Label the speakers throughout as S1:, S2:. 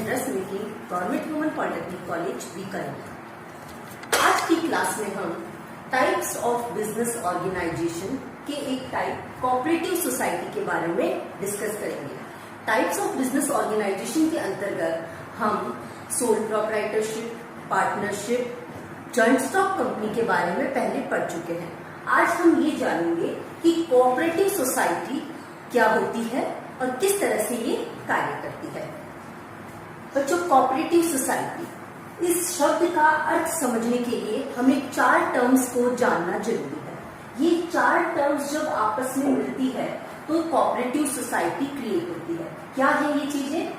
S1: And dress making, government women polytechnic college, Bikaner. आज की class में हम टाइप्स ऑफ बिजनेस ऑर्गेनाइजेशन के एक टाइप कोऑपरेटिव सोसाइटी के बारे में डिस्कस करेंगे। टाइप्स ऑफ बिजनेस ऑर्गेनाइजेशन के अंतर्गत हम sole proprietorship, partnership, joint stock company के बारे में पहले पढ़ चुके हैं। आज हम ये जानेंगे कि कोऑपरेटिव सोसाइटी क्या होती है और किस तरह से ये कार्य करती है। बच्चों, कोऑपरेटिव सोसाइटी, इस शब्द का अर्थ समझने के लिए हमें 4 टर्म्स को जानना जरूरी है। ये 4 टर्म्स जब आपस में मिलती है तो कोऑपरेटिव सोसाइटी क्रिएट होती है। क्या है ये चीजें?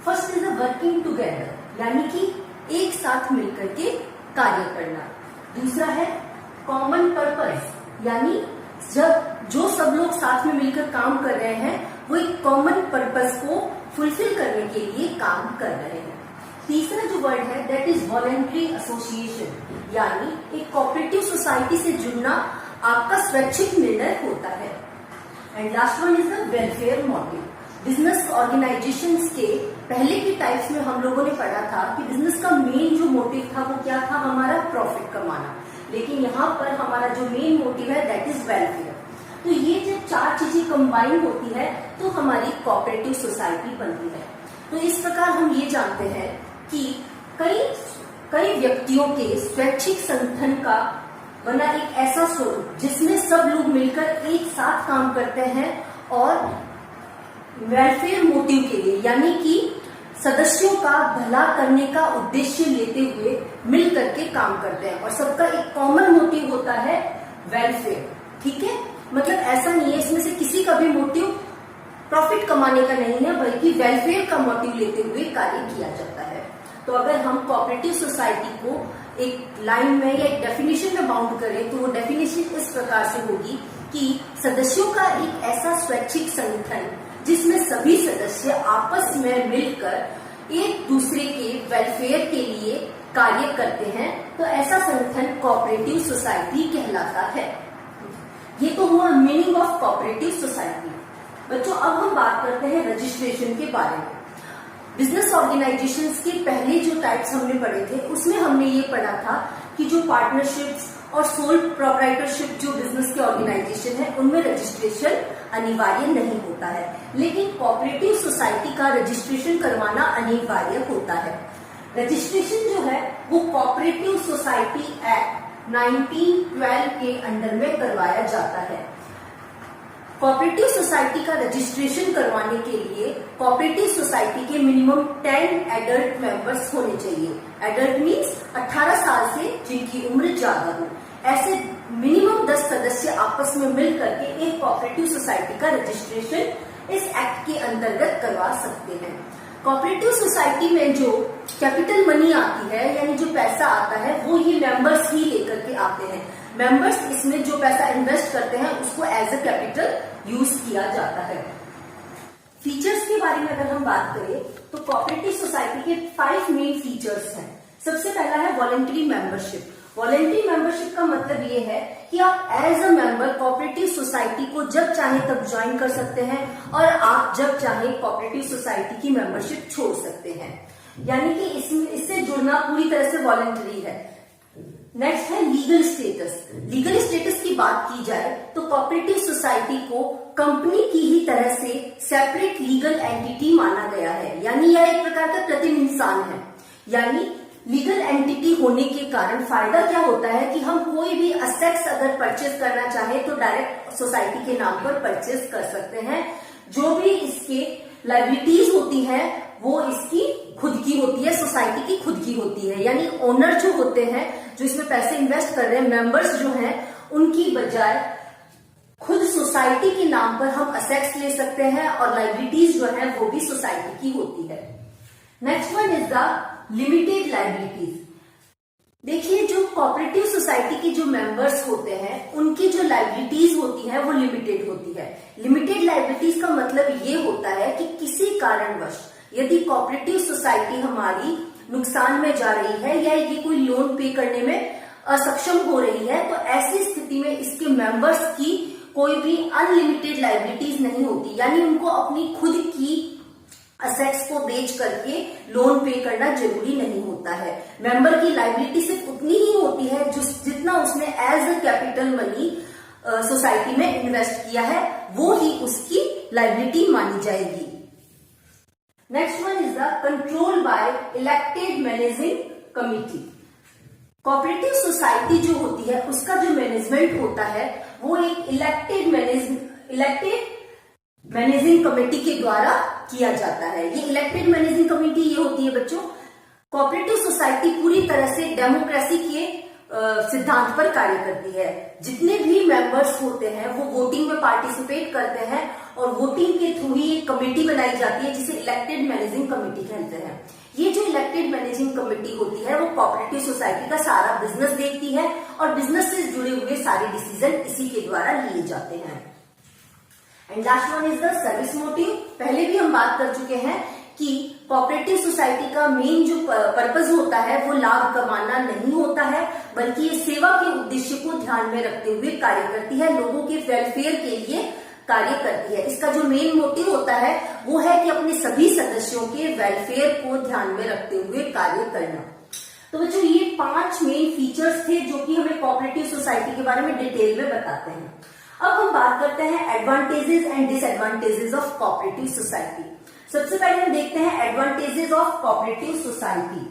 S1: First is the working together, यानी कि एक साथ मिलकर के कार्य करना। दूसरा है कॉमन पर्पस, यानी जब जो सब लोग साथ में मिलकर काम कर रहे हैं वो एक कॉमन पर्पस को फुलफिल करने के लिए काम कर रहे हैं। तीसरा जो वर्ड है दैट इज वॉलंटरी एसोसिएशन, यानी एक कोऑपरेटिव सोसाइटी से जुड़ना आपका स्वैच्छिक निर्णय होता है। And last one is the welfare motive. Business organisations के पहले की टाइप्स में हम लोगों ने पढ़ा था कि बिजनेस का मेन जो मोटिव था वो क्या था? हमारा प्रॉफिट कमाना। लेकिन यहाँ पर हमारा जो मेन मोटिव है दैट इज वेलफेयर। तो ये जब 4 चीजें कंबाइन होती है तो हमारी कोऑपरेटिव सोसाइटी बनती है। तो इस प्रकार हम ये जानते हैं कि कई व्यक्तियों के स्वैच्छिक संगठन का बना एक ऐसा स्वरूप जिसमें सब लोग मिलकर एक साथ काम करते हैं और वेलफेयर मोटिव के लिए, यानी कि सदस्यों का भला करने का उद्देश्य लेते हुए मिल करके काम करते हैं और सबका एक कॉमन मोटिव होता है वेलफेयर। ठीक है, मतलब ऐसा नहीं है इसमें से किसी का भी मोटिव प्रॉफिट कमाने का नहीं है, बल्कि वेलफेयर का मोटिव लेते हुए कार्य किया जाता है। तो अगर हम कोऑपरेटिव सोसाइटी को एक लाइन में या एक डेफिनेशन में बाउंड करें तो वो डेफिनेशन इस प्रकार से होगी कि सदस्यों का एक ऐसा स्वैच्छिक संगठन जिसमें सभी सदस्य आपस में मिलकर एक दूसरे के वेलफेयर के लिए कार्य करते हैं, तो ऐसा संगठन कोऑपरेटिव सोसाइटी कहलाता है। ये तो हुआ मीनिंग ऑफ कोऑपरेटिव सोसाइटी। बच्चों, अब हम बात करते हैं रजिस्ट्रेशन के बारे में। बिजनेस ऑर्गेनाइजेशंस के पहले जो टाइप्स हमने पढ़े थे उसमें हमने ये पढ़ा था कि जो पार्टनरशिप्स और सोल प्रोप्राइटरशिप जो बिजनेस के ऑर्गेनाइजेशन है उनमें रजिस्ट्रेशन अनिवार्य नहीं होता है, लेकिन कोऑपरेटिव सोसाइटी का रजिस्ट्रेशन करवाना अनिवार्य होता है। रजिस्ट्रेशन जो है वो कोऑपरेटिव सोसाइटी एक्ट 1912 के अंडर में करवाया जाता है। कोऑपरेटिव सोसाइटी का रजिस्ट्रेशन करवाने के लिए कोऑपरेटिव सोसाइटी के मिनिमम 10 एडल्ट मेंबर्स होने चाहिए। एडल्ट मीन्स 18 साल से जिनकी उम्र ज्यादा हो। ऐसे मिनिमम 10 सदस्य आपस में मिल करके एक कोऑपरेटिव सोसाइटी का रजिस्ट्रेशन इस एक्ट के अंतर्गत करवा सकते हैं। कोऑपरेटिव सोसाइटी में जो कैपिटल मनी आती है, यानी जो पैसा आता है, वो ये मेंबर्स ही लेकर के आते हैं। मेंबर्स इसमें जो पैसा इन्वेस्ट करते हैं उसको एज अ कैपिटल यूज किया जाता है। फीचर्स के बारे में अगर हम बात करें तो कोऑपरेटिव सोसाइटी के 5 मेन फीचर्स हैं। सबसे पहला है वॉलंटरी मेंबरशिप। वॉलंटरी मेंबरशिप का मतलब ये है कि आप as a member cooperative society को जब चाहे तब ज्वाइन कर सकते हैं और आप जब चाहे कोऑपरेटिव सोसाइटी की मेंबरशिप छोड़ सकते हैं, यानी कि इससे जुड़ना पूरी तरह से वॉलंटरी है। नेक्स्ट है लीगल स्टेटस। लीगल स्टेटस की बात की जाए तो कोऑपरेटिव सोसाइटी को कंपनी की ही तरह से सेपरेट लीगल एंटिटी माना गया है, यानी यह एक प्रकार का प्रतिनिधि इंसान है। यानी लीगल एंटिटी होने के कारण फायदा क्या होता है कि हम कोई भी असेट्स अगर परचेज करना चाहे तो डायरेक्ट सोसाइटी के नाम पर परचेज कर सकते हैं। जो भी इसके लायबिलिटीज होती हैं वो इसकी खुद की होती है, सोसाइटी की खुद की होती है। यानी ओनर जो होते हैं, जो इसमें पैसे इन्वेस्ट कर रहे हैं, मेंबर्स जो हैं, उनकी बजाय खुद सोसाइटी के नाम पर हम असेट्स ले सकते हैं और लायबिलिटीज जो है वो भी सोसाइटी की होती है। Next one is the limited liabilities. देखिए, जो कोऑपरेटिव सोसाइटी के जो मेंबर्स होते हैं उनकी जो लायबिलिटीज होती है वो लिमिटेड होती है। लिमिटेड लायबिलिटीज का मतलब ये होता है कि किसी कारणवश यदि कोऑपरेटिव सोसाइटी हमारी नुकसान में जा रही है या ये कोई लोन पे करने में असक्षम हो रही है, तो ऐसी स्थिति में इसके मेंबर्स की कोई भी अनलिमिटेड लायबिलिटीज नहीं होती, यानी उनको अपनी खुद की असेट्स को बेच करके लोन पे करना जरूरी नहीं होता है। मेंबर की लायबिलिटी सिर्फ उतनी ही होती है जितना उसने as a capital money society में इन्वेस्ट किया है, वो ही उसकी लायबिलिटी मानी जाएगी। Next one is the control by elected managing committee. Cooperative society जो होती है उसका जो मैनेजमेंट होता है वो एक इलेक्टेड मैनेजिंग कमेटी के द्वारा किया जाता है। ये इलेक्टेड मैनेजिंग कमेटी ये होती है बच्चों, कोऑपरेटिव सोसाइटी पूरी तरह से डेमोक्रेसी के सिद्धांत पर कार्य करती है। जितने भी मेंबर्स होते हैं वो वोटिंग में पार्टिसिपेट करते हैं और वोटिंग के थ्रू ही एक कमेटी बनाई जाती है जिसे इलेक्टेड मैनेजिंग कमेटी कहते हैं। ये जो इलेक्टेड मैनेजिंग कमेटी होती है वो कोऑपरेटिव सोसाइटी का सारा बिजनेस देखती है और बिजनेस से जुड़े हुए सारे डिसीजन इसी के द्वारा लिए जाते हैं। And last one is the service motive. पहले भी हम बात कर चुके हैं कि कोऑपरेटिव सोसाइटी का मेन जो पर्पज होता है वो लाभ कमाना नहीं होता है, बल्कि ये सेवा के उद्देश्य को ध्यान में रखते हुए कार्य करती है, लोगों के वेलफेयर के लिए कार्य करती है। इसका जो मेन मोटिव होता है वो है कि अपने सभी सदस्यों के वेलफेयर को ध्यान में रखते हुए कार्य करना। तो बच्चों ये 5 मेन फीचर्स थे जो कि हमें कोऑपरेटिव सोसाइटी के बारे में डिटेल में बताते हैं। अब हम बात करते हैं advantages and disadvantages of cooperative society. सबसे पहले हम देखते हैं advantages of cooperative society.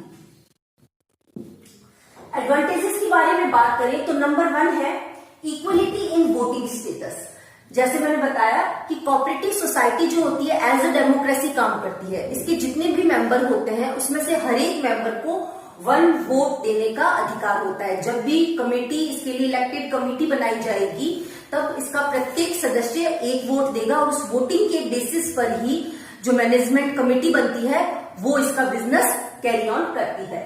S1: Advantages के बारे में बात करें तो नंबर 1 है इक्वलिटी इन वोटिंग स्टेटस। जैसे मैंने बताया कि कोऑपरेटिव सोसाइटी जो होती है एज अ डेमोक्रेसी काम करती है। इसके जितने भी मेंबर होते हैं उसमें से हर एक मेंबर को 1 वोट देने का अधिकार होता है। जब भी कमेटी इसके लिए इलेक्टेड कमेटी बनाई जाएगी तब इसका प्रत्येक सदस्य 1 वोट देगा और उस वोटिंग के बेसिस पर ही जो मैनेजमेंट कमेटी बनती है वो इसका बिजनेस कैरी ऑन करती है।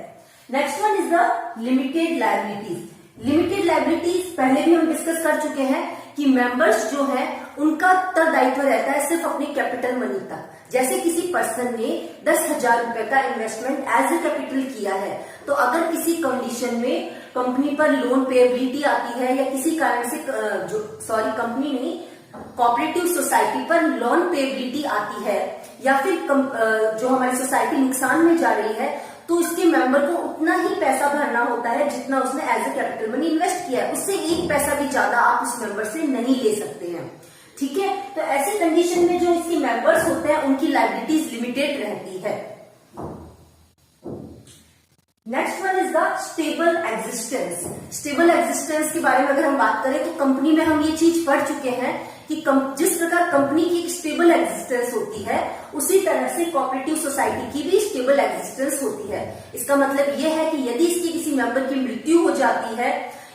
S1: Next one is the limited liabilities. Limited liabilities पहले भी हम डिस्कस कर चुके हैं कि मेंबर्स जो है उनका उत्तरदायित्व रहता है सिर्फ अपनी कैपिटल मनी तक। जैसे किसी पर्सन ने 10,000 रुपए का इन्वेस्टमेंट एज ए कैपिटल किया है, तो अगर किसी कंडीशन में कंपनी पर लोन पेएबिलिटी आती है या किसी कारण से कंपनी नहीं कोऑपरेटिव सोसाइटी पर लोन पेएबिलिटी आती है या फिर जो हमारी सोसाइटी नुकसान में जा रही है, तो इसके मेंबर को उतना ही पैसा भरना होता है जितना उसने as a capital money invest किया है। उससे 1 पैसा भी ज्यादा आप उस मेंबर से नहीं ले सकते हैं। ठीक है, तो ऐसी कंडीशन में जो इसके मेंबर्स होते हैं उनकी लायबिलिटीज लिमिटेड रहती है। Next one is the stable existence. Stable existence के बारे में अगर हम बात करें तो कंपनी में हम ये चीज पढ़ चुके हैं कि जिस प्रकार कंपनी की एक स्टेबल एग्जिस्टेंस होती है उसी तरह से कोऑपरेटिव सोसाइटी की भी स्टेबल एग्जिस्टेंस होती है। इसका मतलब यह है कि यदि इसकी किसी मेंबर की मृत्यु हो जाती है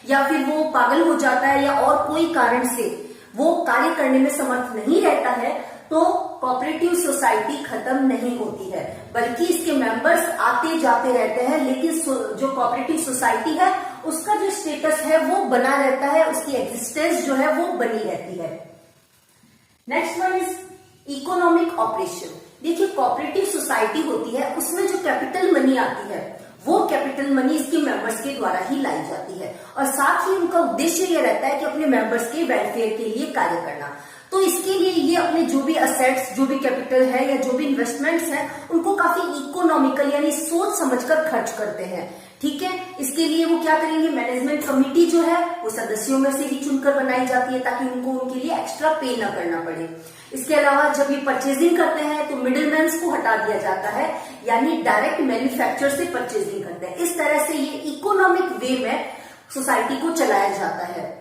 S1: या फिर वो पागल हो जाता है या और कोई कारण से वो कार्य करने में समर्थ नहीं रहता है, तो कोऑपरेटिव सोसाइटी खत्म नहीं होती है, बल्कि इसके मेंबर्स आते जाते रहते हैं, लेकिन जो कोऑपरेटिव सोसाइटी है उसका जो स्टेटस है वो बना रहता है, उसकी एग्जिस्टेंस जो है वो बनी रहती है। Next one is economic operation. देखिए कोऑपरेटिव सोसाइटी होती है उसमें जो कैपिटल मनी आती है वो कैपिटल मनी इसके मेंबर्स के द्वारा ही लाई जाती है और साथ ही उनका उद्देश्य ये रहता है कि अपने मेंबर्स के वेलफेयर के लिए कार्य करना। तो इसके लिए ये अपने जो भी असेट्स, जो भी कैपिटल है या जो भी इन्वेस्टमेंट्स हैं उनको काफी इकोनॉमिकल यानी सोच समझकर खर्च करते हैं। ठीक है, इसके लिए वो क्या करेंगे, मैनेजमेंट कमेटी जो है वो सदस्यों में से ही चुनकर बनाई जाती है ताकि उनको उनके लिए एक्स्ट्रा पे ना करना पड़े। इसके अलावा जब ये परचेजिंग करते हैं तो मिडिलमैन को हटा दिया जाता है, यानी डायरेक्ट मैन्युफैक्चरर से परचेजिंग करते हैं। इस तरह से ये इकोनॉमिक वे में सोसाइटी को चलाया जाता है।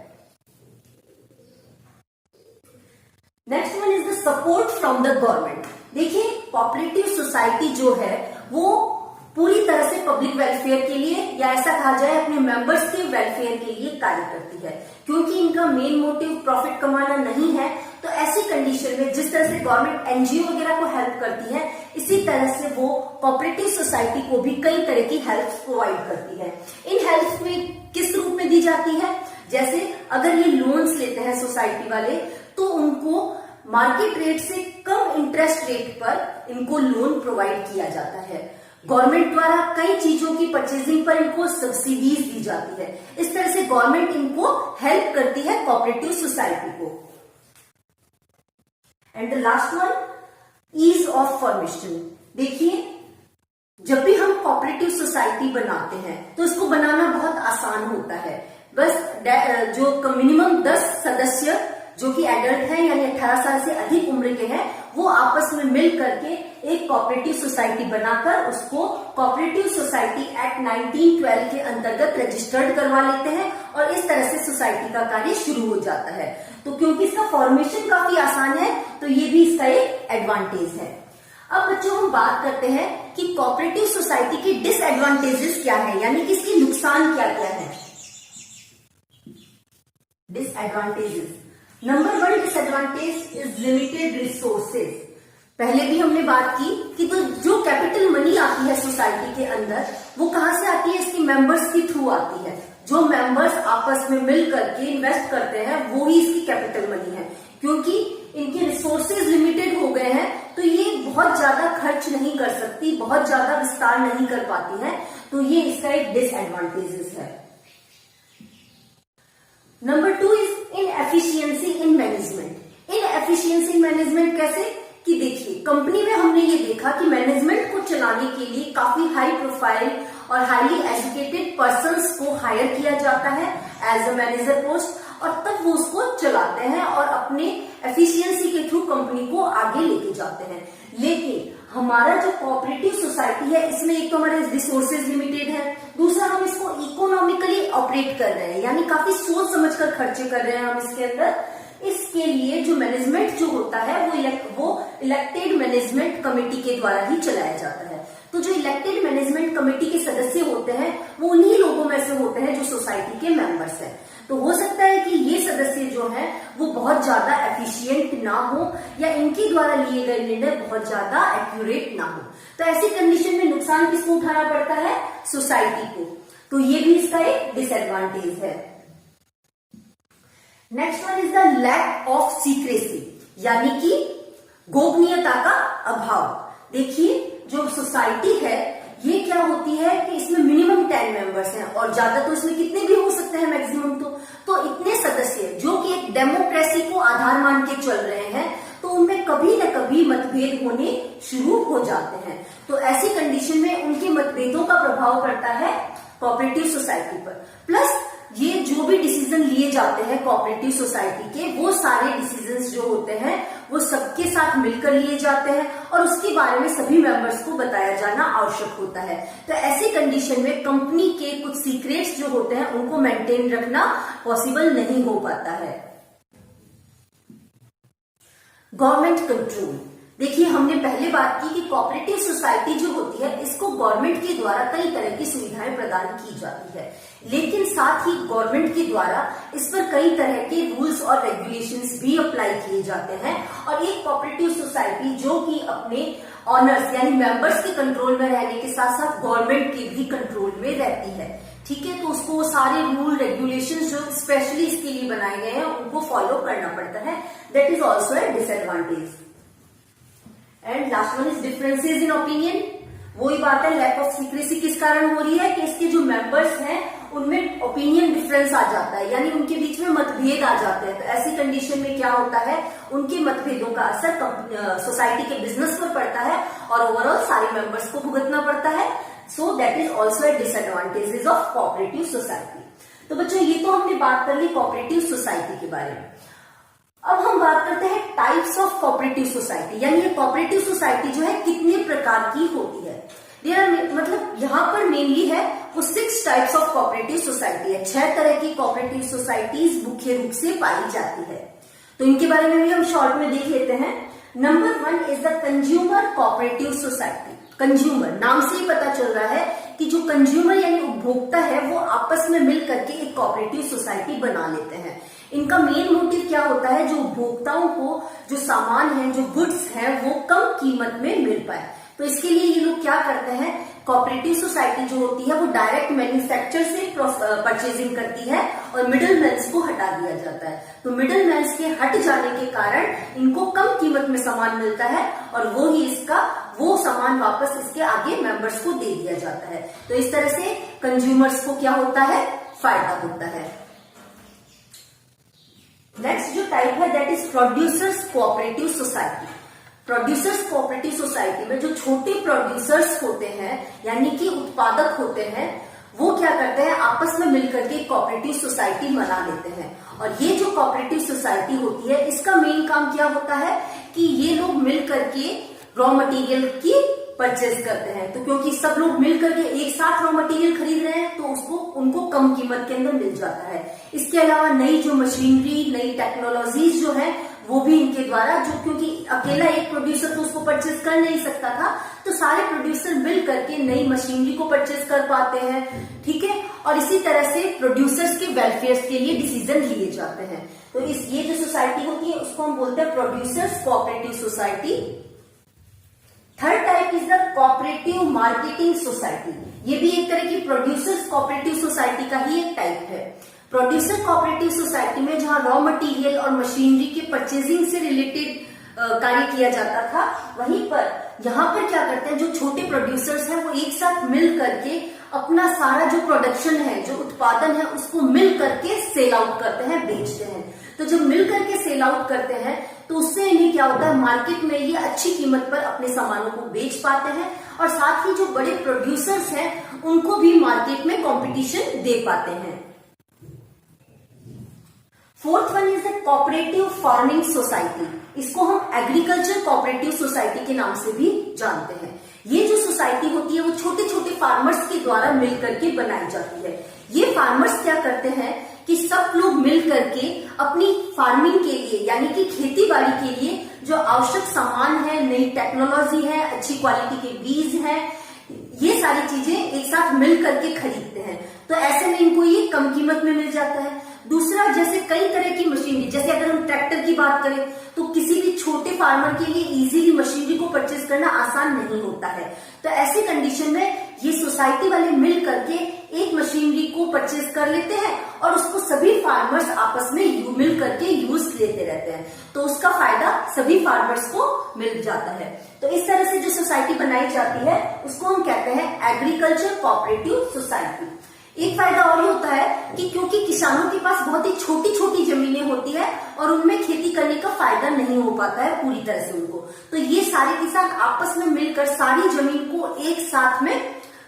S1: Next one is the support from the government. देखिए कोऑपरेटिव सोसाइटी जो है वो पूरी तरह से पब्लिक वेलफेयर के लिए या ऐसा कहा जाए अपने मेंबर्स के वेलफेयर के लिए कार्य करती है। क्योंकि इनका मेन मोटिव प्रॉफिट कमाना नहीं है, तो ऐसी कंडीशन में जिस तरह से गवर्नमेंट एनजीओ वगैरह को हेल्प करती है, इसी तरह से वो कोऑपरेटिव सोसाइटी को भी कई तरह की हेल्प प्रोवाइड करती है। इन हेल्प में किस रूप में दी जाती है, जैसे अगर ये लोन्स लेते हैं सोसाइटी वाले तो उनको मार्केट रेट से कम इंटरेस्ट रेट पर इनको लोन प्रोवाइड किया जाता है। गवर्नमेंट द्वारा कई चीजों की परचेजिंग पर इनको सब्सिडीज दी जाती है। इस तरह से गवर्नमेंट इनको हेल्प करती है कोऑपरेटिव सोसाइटी को। And the last one ease of formation. देखिए, जब भी हम कोऑपरेटिव सोसाइटी बनाते हैं तो इसको बनाना बहुत आसान होता है। बस जो मिनिमम 10 सदस्य जो कि एडल्ट हैं यानी 18 साल से अधिक उम्र के हैं, वो आपस में मिल करके एक कोऑपरेटिव सोसाइटी बनाकर उसको कोऑपरेटिव सोसाइटी एक्ट 1912 के अंतर्गत रजिस्टर्ड करवा लेते हैं और इस तरह से सोसाइटी का कार्य शुरू हो जाता है। तो क्योंकि इसका फॉर्मेशन काफी आसान है तो ये भी इसका एक एडवांटेज है। अब बच्चों हम बात करते हैं कि कोऑपरेटिव सोसाइटी के डिसएडवांटेजेस क्या है, यानी कि इसके नुकसान क्या क्या है। Disadvantages, number 1 disadvantage is limited resources. पहले भी हमने बात की कि तो जो कैपिटल मनी आती है सोसाइटी के अंदर वो कहां से आती है, इसकी मेंबर्स के थ्रू आती है। जो मेंबर्स आपस में मिल करके इन्वेस्ट करते हैं वो ही इसकी कैपिटल मनी है। क्योंकि इनके रिसोर्सेज लिमिटेड हो गए हैं तो ये बहुत ज्यादा खर्च नहीं कर सकती, बहुत ज्यादा विस्तार नहीं कर पाती है, तो ये इसका एक डिसएडवांटेजेस है। Number 2 is inefficiency in management. Inefficiency in management कैसे कि देखिए, कंपनी में हमने ये देखा कि मैनेजमेंट को चलाने के लिए काफी हाई प्रोफाइल और हाईली एजुकेटेड पर्संस को हायर किया जाता है एज अ मैनेजर पोस्ट, और तब वो उसको चलाते हैं और अपने एफिशिएंसी के थ्रू कंपनी को आगे लेके जाते हैं। लेकिन हमारा जो कोऑपरेटिव सोसाइटी है इसमें एक तो हमारे रिसोर्सेज लिमिटेड है, दूसरा हम इसको इकोनॉमिकली ऑपरेट कर रहे हैं, यानी काफी सोच समझकर खर्चे कर रहे हैं हम इसके अंदर। इसके लिए जो मैनेजमेंट जो होता है वो इलेक्टेड मैनेजमेंट कमेटी के द्वारा ही चलाया जाता है। तो जो इलेक्टेड मैनेजमेंट कमेटी के सदस्य होते हैं वो उन्हीं लोगों में से होते हैं जो सोसाइटी के मेंबर्स हैं। तो हो सकता है कि ये सदस्य जो हैं वो बहुत ज्यादा एफिशिएंट ना हो या इनके द्वारा लिए गए निर्णय बहुत ज्यादा एक्यूरेट ना हो। तो ऐसी कंडीशन में नुकसान किसको उठाना पड़ता है, सोसाइटी को। तो ये भी इसका एक डिसएडवांटेज है। Next one is the lack of secrecy, यानी कि गोपनीयता का अभाव। देखिए, जो सोसाइटी है ये क्या होती है कि इसमें मिनिमम 10 मेंबर्स हैं और ज्यादा तो इसमें कितने भी हो सकते हैं मैक्सिमम तो इतने सदस्य जो कि एक डेमोक्रेसी को आधार मान के चल रहे हैं, तो उनमें कभी न कभी मतभेद होने शुरू हो जाते हैं। तो ऐसी कंडीशन में उनके मतभेदों का प्रभाव पड़ता है कोऑपरेटिव सोसाइटी पर। प्लस ये जो भी डिसीजन लिए जाते हैं कोऑपरेटिव सोसाइटी के, वो सारे डिसीजंस जो होते हैं वो सबके साथ मिलकर लिए जाते हैं और उसके बारे में सभी मेंबर्स को बताया जाना आवश्यक होता है। तो ऐसी कंडीशन में कंपनी के कुछ सीक्रेट्स जो होते हैं उनको मेंटेन रखना पॉसिबल नहीं हो पाता है। गवर्नमेंट कंट्रोल, देखिए हमने पहले बात की कि कोऑपरेटिव सोसाइटी जो होती है इसको गवर्नमेंट के द्वारा कई तरह की सुविधाएं प्रदान की जाती है, लेकिन साथ ही गवर्नमेंट के द्वारा इस पर कई तरह के रूल्स और रेगुलेशंस भी अप्लाई किए जाते हैं। और एक कोऑपरेटिव सोसाइटी जो कि अपने ऑनर्स यानी मेंबर्स के कंट्रोल में रहने के साथ साथ गवर्नमेंट के भी कंट्रोल में रहती है, ठीक है। तो उसको सारे रूल रेगुलेशंस जो स्पेशली इसके लिए बनाए गए हैं उनको फॉलो करना पड़ता है। That is also a disadvantage. And last one is differences in opinion. वही बात है, लैक ऑफ सीक्रेसी किस कारण हो रही है कि इसके जो मेंबर्स हैं उनमें ओपिनियन डिफरेंस आ जाता है, यानी उनके बीच में मतभेद आ जाते हैं। तो ऐसी कंडीशन में क्या होता है, उनके मतभेदों का असर सोसाइटी के बिजनेस पर पड़ता है और ओवरऑल सारे मेंबर्स को भुगतना पड़ता है। So that is also a disadvantages of cooperative society. तो बच्चों ये तो हमने बात कर ली कोऑपरेटिव सोसाइटी के बारे में। अब हम बात करते हैं टाइप्स ऑफ कोऑपरेटिव सोसाइटी, यानी ये कोऑपरेटिव सोसाइटी जो है कितने प्रकार की होती है। मतलब यहाँ पर मेनली है वो 6 टाइप्स ऑफ कोऑपरेटिव सोसाइटी है। 6 तरह की कोऑपरेटिव सोसाइटीज मुख्य रूप से पाई जाती है। तो इनके बारे में भी हम शॉर्ट में देख लेते हैं। Number 1 is the consumer cooperative society. Consumer, नाम से ही पता चल रहा है कि जो कंज्यूमर यानी उपभोक्ता है वो आपस में मिल करके एक कोऑपरेटिव सोसाइटी बना लेते हैं। इनका मेन मोटिव क्या होता है, जो उपभोक्ताओं को जो सामान है, जो गुड्स है वो कम कीमत में मिल पाए। तो इसके लिए ये लोग क्या करते हैं, कोऑपरेटिव सोसाइटी जो होती है वो डायरेक्ट मैन्युफैक्चर से परचेजिंग करती है और मिडिल मैन्स को हटा दिया जाता है। तो मिडिल मैन्स के हट जाने के कारण इनको कम कीमत में सामान मिलता है और वो सामान वापस इसके आगे मेंबर्स को दे दिया जाता है। तो इस तरह से कंज्यूमर्स को क्या होता है, फायदा होता है। नेक्स्ट जो टाइप है that is producers cooperative society. Producers cooperative society में जो छोटे प्रोड्यूसर्स होते हैं यानी कि उत्पादक होते हैं, वो क्या करते हैं, आपस में मिलकर के कोऑपरेटिव सोसाइटी बना लेते हैं। और ये जो कोऑपरेटिव सोसाइटी होती है, इसका मेन काम क्या होता है कि ये लोग मिलकर के रॉ मटेरियल की परचेज करते हैं। तो क्योंकि सब लोग मिलकर के एक साथ रॉ मटेरियल खरीद रहे हैं, तो उसको उनको कम कीमत के अंदर मिल जाता है। इसके अलावा नई जो मशीनरी, नई टेक्नोलॉजीज जो है, वो भी इनके द्वारा, जो क्योंकि अकेला एक प्रोड्यूसर तो उसको परचेज कर नहीं सकता था, तो सारे प्रोड्यूसर मिल करके नई मशीनरी को परचेज कर पाते हैं। ठीक है, और इसी तरह से प्रोड्यूसर्स के वेलफेयर के लिए डिसीजन लिए जाते हैं। तो ये जो सोसाइटी होती है उसको हम बोलते हैं producers cooperative society. Third type is the cooperative marketing society. ये भी एक तरह की प्रोड्यूसर्स कोऑपरेटिव सोसाइटी का ही एक टाइप है। प्रोड्यूसर कोऑपरेटिव सोसाइटी में जहां रॉ मटेरियल और मशीनरी के परचेजिंग से रिलेटेड कार्य किया जाता था, वहीं पर यहाँ पर क्या करते हैं, जो छोटे प्रोड्यूसर्स हैं वो एक साथ मिल करके अपना सारा जो प्रोडक्शन है, जो उत्पादन है, उसको मिल करके सेल आउट करते हैं, बेचते हैं। तो जब मिल करके सेल आउट करते हैं तो उससे इन्हें क्या होता है, मार्केट में ये अच्छी कीमत पर अपने सामानों को बेच पाते हैं और साथ ही जो बड़े प्रोड्यूसर्स हैं उनको भी मार्केट में कंपटीशन दे पाते हैं। Fourth one is the cooperative farming society. इसको हम एग्रीकल्चर कोऑपरेटिव सोसाइटी के नाम से भी जानते हैं। ये जो सोसाइटी होती है वो छोटे छोटे फार्मर्स के द्वारा मिलकर के बनाई जाती है। ये फार्मर्स क्या करते हैं कि सब लोग मिल करके अपनी फार्मिंग के लिए यानी कि खेती बाड़ी के लिए जो आवश्यक सामान है, नई टेक्नोलॉजी है, अच्छी क्वालिटी के बीज हैं, ये सारी चीजें एक साथ मिल करके खरीदते हैं। तो ऐसे में इनको ये कम कीमत में मिल जाता है। दूसरा, जैसे कई तरह की मशीनरी, जैसे अगर हम ट्रैक्टर की बात करें तो किसी भी छोटे फार्मर के लिए इजीली मशीनरी को परचेज करना आसान नहीं होता है। तो ऐसी कंडीशन में ये सोसाइटी वाले मिल करके एक मशीनरी को परचेज कर लेते हैं और उसको सभी फार्मर्स आपस में मिल करके यूज लेते रहते हैं। तो उसका फायदा सभी फार्मर्स को मिल जाता है। तो इस तरह से जो सोसाइटी बनाई जाती है उसको हम कहते हैं एग्रीकल्चर कोऑपरेटिव सोसाइटी। एक फायदा और ये होता है कि क्योंकि किसानों के पास बहुत ही छोटी छोटी जमीनें होती है और उनमें खेती करने का फायदा नहीं हो पाता है पूरी तरह से उनको, तो ये सारे किसान आपस में मिलकर सारी जमीन को एक साथ में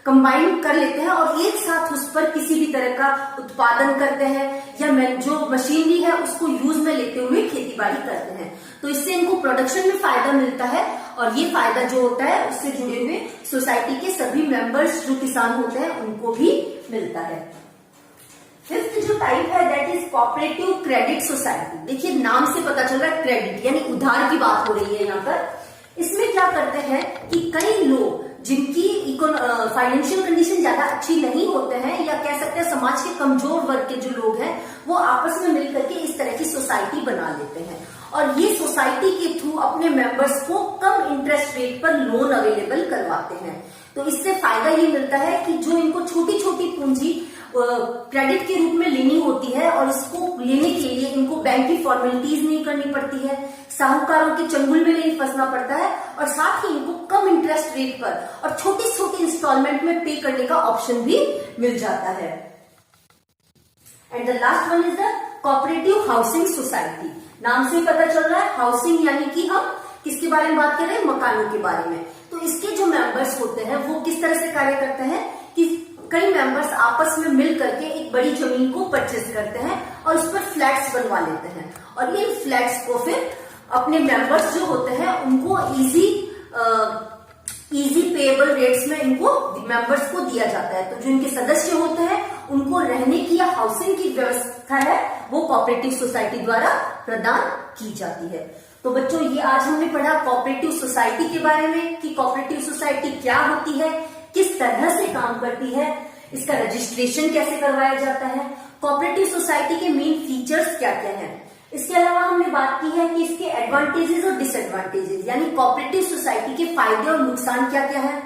S1: कंबाइन कर लेते हैं और एक साथ उस पर किसी भी तरह का उत्पादन करते हैं या जो मशीनरी है उसको यूज में लेते हुए खेती बाड़ी करते हैं। तो इससे इनको प्रोडक्शन में फायदा मिलता है और ये फायदा जो होता है उससे जुड़े हुए सोसाइटी के सभी मेंबर्स जो किसान होते हैं उनको भी मिलता है। फिफ्थ जो टाइप है that is cooperative credit society. देखिए नाम से पता चल रहा है क्रेडिट यानी उधार की बात हो रही है यहाँ पर। इसमें क्या करते हैं कि कई लोग जिनकी फाइनेंशियल कंडीशन ज्यादा अच्छी नहीं होते हैं या कह सकते हैं समाज के कमजोर वर्ग के जो लोग हैं वो आपस में मिलकर के इस तरह की सोसाइटी बना लेते हैं और ये सोसाइटी के थ्रू अपने मेंबर्स को कम इंटरेस्ट रेट पर लोन अवेलेबल करवाते हैं। तो इससे फायदा ये मिलता है कि जो इनको छोटी छोटी पूंजी क्रेडिट के रूप में लेनी होती है और इसको लेने के लिए इनको बैंक की फॉर्मेलिटीज नहीं करनी पड़ती है, साहूकारों के चंगुल में नहीं फंसना पड़ता है और साथ ही इनको कम इंटरेस्ट रेट पर और छोटी छोटी इंस्टॉलमेंट में पे करने का ऑप्शन भी मिल जाता है। And the last one is the cooperative housing society. नाम से पता चल रहा है हाउसिंग यानी कि हम किसके बारे में बात कर रहे हैं, मकानों के बारे में। तो इसके जो मेंबर्स होते हैं वो किस तरह से कार्य करते हैं कि कई मेंबर्स आपस में मिल करके एक बड़ी जमीन को परचेज करते हैं और उस पर फ्लैट्स बनवा लेते हैं और इन फ्लैट्स को फिर अपने मेंबर्स जो होते हैं उनको इजी पेएबल रेट्स में इनको मेंबर्स को दिया जाता है। तो जो इनके सदस्य होते हैं उनको रहने की या हाउसिंग की व्यवस्था है वो कोऑपरेटिव सोसाइटी द्वारा प्रदान की जाती है। तो बच्चों ये आज हमने पढ़ा कोऑपरेटिव सोसाइटी के बारे में कि कोऑपरेटिव सोसाइटी क्या होती है, किस तरह से काम करती है, इसका रजिस्ट्रेशन कैसे करवाया जाता है, कोऑपरेटिव सोसाइटी के मेन फीचर्स क्या क्या हैं। इसके अलावा हमने बात की है कि इसके एडवांटेजेस और डिसएडवांटेजेस यानी कोऑपरेटिव सोसाइटी के फायदे और नुकसान क्या क्या है।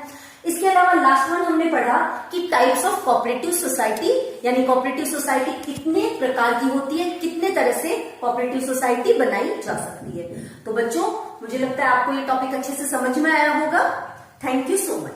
S1: इसके अलावा लास्ट वन हमने पढ़ा कि टाइप्स ऑफ कोऑपरेटिव सोसाइटी यानी कोऑपरेटिव सोसाइटी कितने प्रकार की होती है, कितने तरह से कोऑपरेटिव सोसाइटी बनाई जा सकती है। तो बच्चों मुझे लगता है आपको ये टॉपिक अच्छे से समझ में आया होगा। Thank you so much.